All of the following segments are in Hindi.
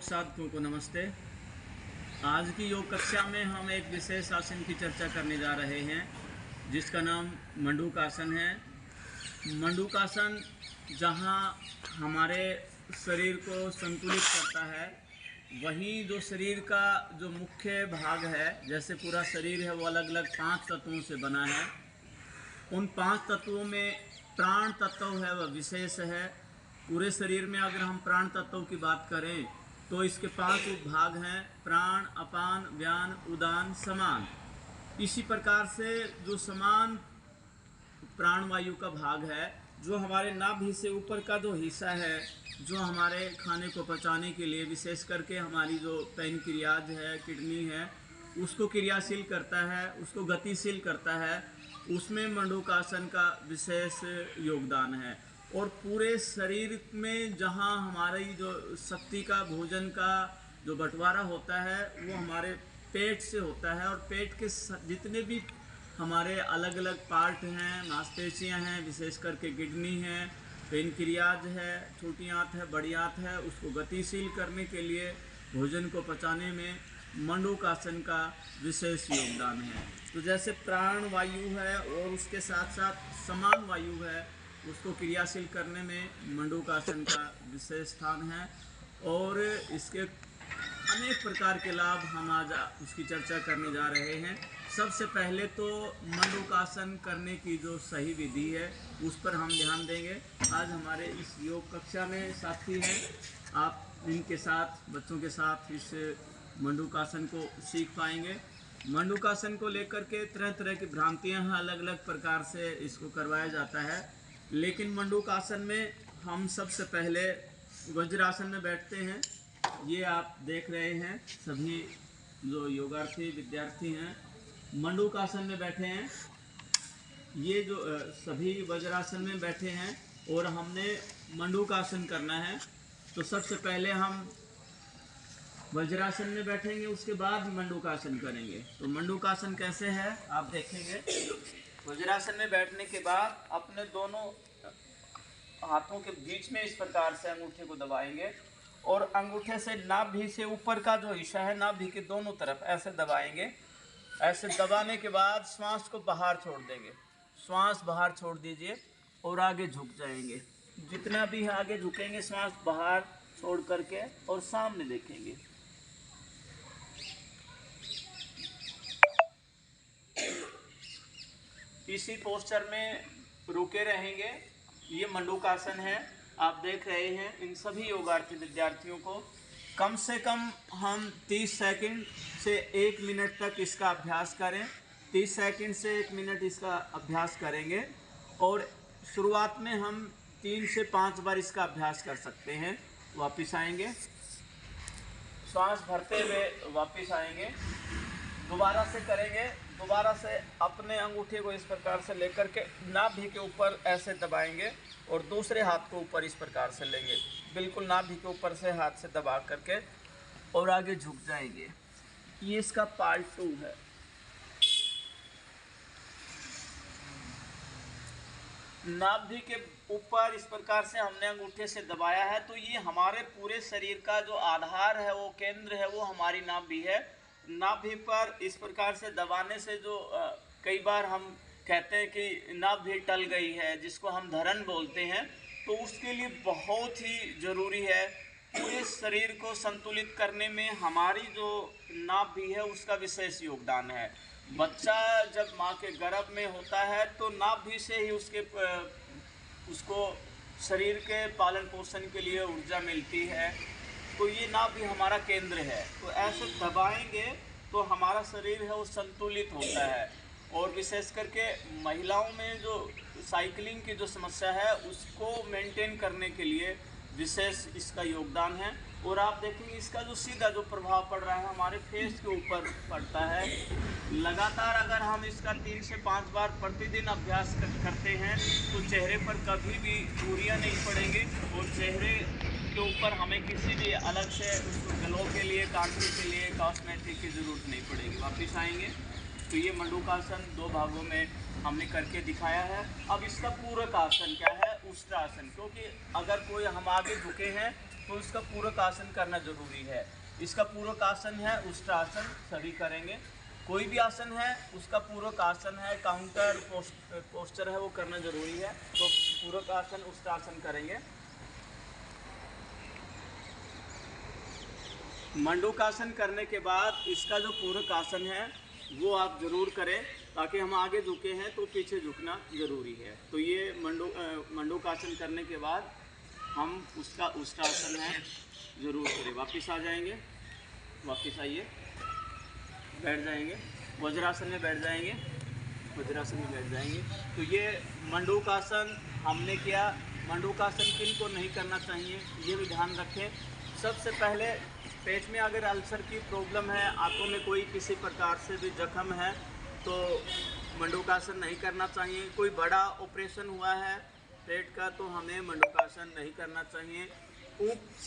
साधकों को नमस्ते। आज की योग कक्षा में हम एक विशेष आसन की चर्चा करने जा रहे हैं जिसका नाम मंडूकासन है। मंडूकासन जहां हमारे शरीर को संतुलित करता है, वहीं जो शरीर का जो मुख्य भाग है, जैसे पूरा शरीर है वो अलग अलग 5 तत्वों से बना है। उन 5 तत्वों में प्राण तत्व है वह विशेष है। पूरे शरीर में अगर हम प्राण तत्वों की बात करें तो इसके 5 उपभाग हैं: प्राण, अपान, व्यान, उदान, समान। इसी प्रकार से जो समान प्राणवायु का भाग है, जो हमारे नाभि से ऊपर का जो हिस्सा है, जो हमारे खाने को पचाने के लिए विशेष करके हमारी जो पैनक्रियाज है, किडनी है, उसको क्रियाशील करता है, उसको गतिशील करता है, उसमें मंडूकासन का विशेष योगदान है। और पूरे शरीर में जहाँ हमारी जो शक्ति का, भोजन का जो बंटवारा होता है वो हमारे पेट से होता है। और पेट के जितने भी हमारे अलग अलग पार्ट हैं, मांसपेशियां हैं, विशेष करके किडनी है, पैनक्रियाज है, छोटी आंत है, बड़ी आंत है, उसको गतिशील करने के लिए, भोजन को पचाने में मंडूकासन का विशेष योगदान है। तो जैसे प्राण वायु है और उसके साथ साथ समान वायु है, उसको क्रियाशील करने में मंडूकासन का विशेष स्थान है। और इसके अनेक प्रकार के लाभ हम आज उसकी चर्चा करने जा रहे हैं। सबसे पहले तो मंडूकासन करने की जो सही विधि है उस पर हम ध्यान देंगे। आज हमारे इस योग कक्षा में साथी हैं, आप इनके साथ, बच्चों के साथ इस मंडूकासन को सीख पाएंगे। मंडूकासन को लेकर के तरह तरह की भ्रांतियां हैं, अलग अलग प्रकार से इसको करवाया जाता है। लेकिन मंडूकासन में हम सबसे पहले वज्रासन में बैठते हैं। ये आप देख रहे हैं, सभी जो योगार्थी विद्यार्थी हैं मंडूकासन में बैठे हैं। ये जो सभी वज्रासन में बैठे हैं और हमने मंडूकासन करना है। तो सबसे पहले हम वज्रासन में बैठेंगे, उसके बाद मंडूकासन करेंगे। तो मंडूकासन कैसे है आप देखेंगे। वज्रासन में बैठने के बाद अपने दोनों हाथों के बीच में इस प्रकार से अंगूठे को दबाएंगे और अंगूठे से नाभि से ऊपर का जो हिस्सा है, नाभि के दोनों तरफ ऐसे दबाएंगे। ऐसे दबाने के बाद श्वास को बाहर छोड़ देंगे। श्वास बाहर छोड़ दीजिए और आगे झुक जाएंगे। जितना भी आगे झुकेंगे श्वास बाहर छोड़ करके और सामने देखेंगे। इसी पोस्चर में रुके रहेंगे। ये मंडूकासन है, आप देख रहे हैं। इन सभी योगार्थी विद्यार्थियों को कम से कम हम 30 सेकंड से 1 मिनट तक इसका अभ्यास करें। 30 सेकंड से 1 मिनट इसका अभ्यास करेंगे और शुरुआत में हम 3 से 5 बार इसका अभ्यास कर सकते हैं। वापस आएंगे, श्वास भरते हुए वापस आएंगे, दोबारा से करेंगे। दोबारा से अपने अंगूठे को इस प्रकार से लेकर के नाभि के ऊपर ऐसे दबाएंगे और दूसरे हाथ को ऊपर इस प्रकार से लेंगे, बिल्कुल नाभि के ऊपर से हाथ से दबा करके, और आगे झुक जाएंगे। ये इसका पार्ट 2 है। नाभि के ऊपर इस प्रकार से हमने अंगूठे से दबाया है, तो ये हमारे पूरे शरीर का जो आधार है, वो केंद्र है, वो हमारी नाभि है। नाभि पर इस प्रकार से दबाने से जो कई बार हम कहते हैं कि नाभि टल गई है, जिसको हम धरन बोलते हैं, तो उसके लिए बहुत ही ज़रूरी है। पूरे शरीर को संतुलित करने में हमारी जो नाभि है उसका विशेष योगदान है। बच्चा जब माँ के गर्भ में होता है तो नाभि से ही उसको शरीर के पालन पोषण के लिए ऊर्जा मिलती है। तो ये नाभि हमारा केंद्र है। तो ऐसे दबाएंगे तो हमारा शरीर है वो संतुलित होता है। और विशेष करके महिलाओं में जो साइकिलिंग की जो समस्या है उसको मेंटेन करने के लिए विशेष इसका योगदान है। और आप देखेंगे इसका जो सीधा जो प्रभाव पड़ रहा है हमारे फेस के ऊपर पड़ता है। लगातार अगर हम इसका 3 से 5 बार प्रतिदिन अभ्यास करते हैं तो चेहरे पर कभी भी झुर्रियाँ नहीं पड़ेंगी और चेहरे के ऊपर हमें किसी भी अलग से उसको ग्लो के लिए, कांति के लिए कॉस्मेटिक की ज़रूरत नहीं पड़ेगी। वापस आएंगे। तो ये मंडूकासन 2 भागों में हमने करके दिखाया है। अब इसका पूरक आसन क्या है? उष्ट्रासन। क्योंकि अगर कोई हम आगे झुके हैं तो इसका पूरक आसन करना जरूरी है। इसका पूरक आसन है उष्ट्रासन, सभी करेंगे। कोई भी आसन है उसका पूरक आसन है, काउंटर पोस्चर है, वो करना जरूरी है। तो पूरक आसन उष्ट्रासन करेंगे। मंडूकासन करने के बाद इसका जो पूरक आसन है वो आप जरूर करें, ताकि हम आगे झुके हैं तो पीछे झुकना ज़रूरी है। तो ये मंडूकासन करने के बाद हम उसका उष्ट्रासन है ज़रूर करें। वापस आ जाएंगे, वापस आइए, बैठ जाएंगे, वज्रासन में बैठ जाएंगे, वज्रासन में बैठ जाएंगे। तो ये मंडूकासन हमने किया। मंडूकासन किन को नहीं करना चाहिए ये भी ध्यान रखें। सबसे पहले पेट में अगर अल्सर की प्रॉब्लम है, आंतों में कोई किसी प्रकार से भी जख्म है तो मंडूकासन नहीं करना चाहिए। कोई बड़ा ऑपरेशन हुआ है पेट का तो हमें मंडूकासन नहीं करना चाहिए। उच्च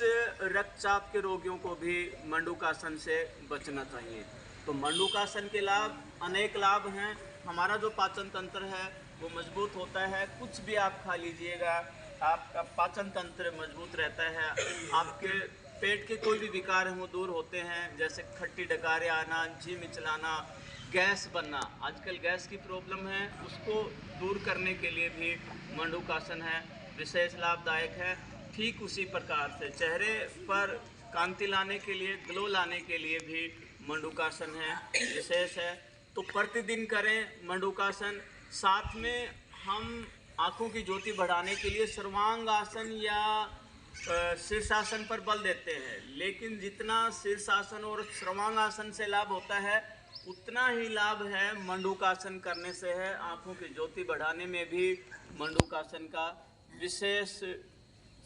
रक्तचाप के रोगियों को भी मंडूकासन से बचना चाहिए। तो मंडूकासन के लाभ, अनेक लाभ हैं। हमारा जो पाचन तंत्र है वो मजबूत होता है। कुछ भी आप खा लीजिएगा, आपका पाचन तंत्र मजबूत रहता है। आपके पेट के कोई भी विकार हैं वो दूर होते हैं, जैसे खट्टी डकारें आना, जी मिचलाना, गैस बनना। आजकल गैस की प्रॉब्लम है, उसको दूर करने के लिए भी मंडूकासन है, विशेष लाभदायक है। ठीक उसी प्रकार से चेहरे पर कांति लाने के लिए, ग्लो लाने के लिए भी मंडूकासन है, विशेष है। तो प्रतिदिन करें मंडूकासन। साथ में हम आँखों की ज्योति बढ़ाने के लिए सर्वांगासन या शीर्षासन पर बल देते हैं, लेकिन जितना शीर्षासन और सर्वांगासन से लाभ होता है उतना ही लाभ है मंडूकासन करने से है। आँखों की ज्योति बढ़ाने में भी मंडूकासन का विशेष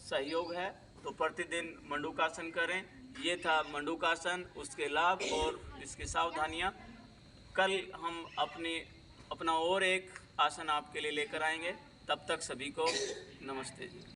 सहयोग है। तो प्रतिदिन मंडूकासन करें। ये था मंडूकासन, उसके लाभ और इसकी सावधानियाँ। कल हम अपना और एक आसन आपके लिए लेकर आएंगे। तब तक सभी को नमस्ते जी।